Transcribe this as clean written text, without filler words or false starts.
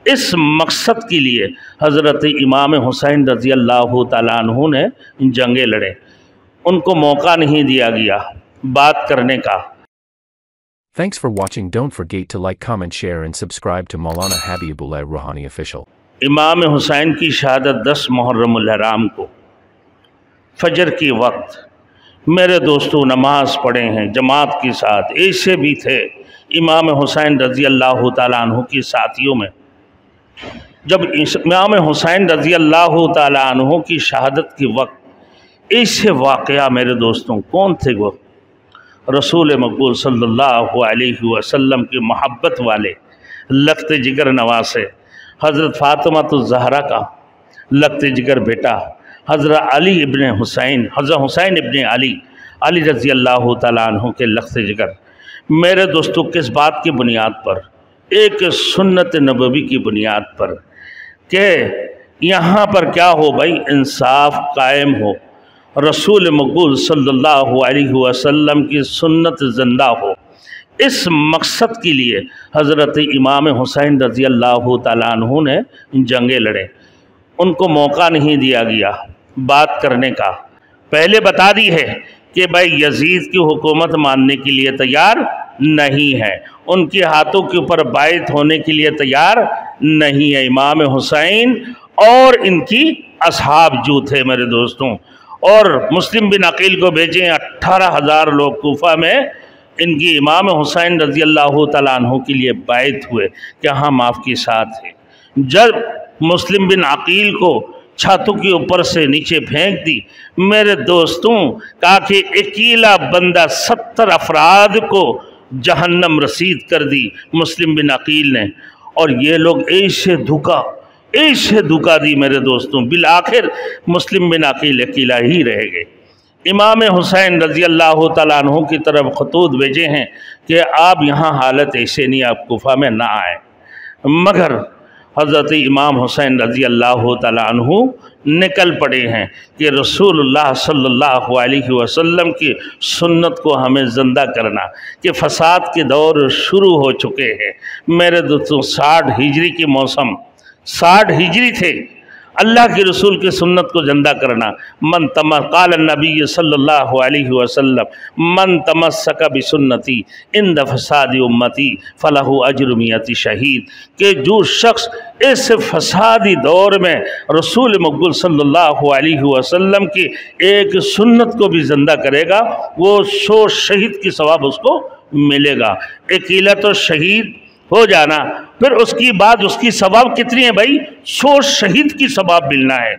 اس مقصد کے لیے حضرت امام حسین رضی اللہ تعالیٰ عنہ نے جنگیں لڑے، ان کو موقع نہیں دیا گیا بات کرنے کا۔ Thanks for watching. Don't forget to like, comment, share and subscribe to Maulana Habibullah Ruhani Official. امام حسین کی شہادت 10 محرم الحرام کو فجر کی وقت میرے دوستوں نماز پڑھے ہیں جماعت کے ساتھ، ایسے بھی تھے امام حسین رضی اللہ تعالیٰ عنہ کی ساتھیوں میں۔ جب امام حسین رضی اللہ تعالیٰ عنہ کی شہادت کے وقت ایسے واقعہ میرے دوستوں کون تھے؟ وہ رسول مقبول صلی اللہ علیہ وسلم کی محبت والے لخت جگر نواسے حضرت فاطمہ الزہرا کا لخت جگر بیٹا حضرت علی ابن حسین، حضرت حسین ابن علی رضی اللہ تعالیٰ عنہ کے لخت جگر میرے دوستوں کس بات کی بنیاد پر؟ ایک سنت نبوی کی بنیاد پر کہ یہاں پر کیا ہو بھائی، انصاف قائم ہو، رسول مقبول صلی اللہ علیہ وسلم کی سنت زندہ ہو۔ اس مقصد کے لیے حضرت امام حسین رضی اللہ تعالیٰ عنہ نے جنگیں لڑے، ان کو موقع نہیں دیا گیا بات کرنے کا۔ پہلے بتا دی ہے کہ بھائی یزید کی حکومت ماننے کے لیے تیار نہیں ہے، ان کے ہاتھوں کے اوپر بیعت ہونے کے لیے تیار نہیں ہے امام حسین اور ان کی اصحاب جو تھے میرے دوستوں۔ اور مسلم بن عقیل کو بھیجیں 18,000 لوگ کوفہ میں ان کی امام حسین رضی اللہ تعالیٰ عنہ کے لیے بیعت ہوئے کہ ہم آپ کے ساتھ ہیں۔ جب مسلم بن عقیل کو چھاتوں کے اوپر سے نیچے پھینک دی میرے دوستوں، کہا کہ اکیلا بندہ 70 افراد کو جہنم رسید کر دی مسلم بن عقیل نے، اور یہ لوگ ایسے دھوکہ دی میرے دوستوں، بالآخر مسلم بن عقیل اکیلا ہی رہ گئے۔ امام حسین رضی اللہ تعالیٰ عنہ کی طرف خطوط بھیجے ہیں کہ آپ یہاں حالت ایسے نہیں، آپ کوفہ میں نہ آئیں، مگر حضرت امام حسین رضی اللہ تعالیٰ عنہ نکل پڑے ہیں کہ رسول اللہ صلی اللہ علیہ وسلم کی سنت کو ہمیں زندہ کرنا، کہ فساد کے دور شروع ہو چکے ہیں میرے دوستوں۔ 60 ہجری کے موسم، 60 ہجری تھے، اللہ کے رسول کی سنت کو زندہ کرنا۔ قال النبی صلی اللہ علیہ وسلم من تمسک بسنتی عند فساد امتی فلہ اجر 100 شہید، کہ جو شخص اس فسادی دور میں رسول مقبول صلی اللہ علیہ وسلم کی ایک سنت کو بھی زندہ کرے گا وہ 100 شہید کی ثواب اس کو ملے گا۔ اکیلا تو شہید ہو جانا، پھر اس کی بعد اس کی ثواب کتنی ہے بھائی؟ 100 شہید کی ثواب ملنا ہے۔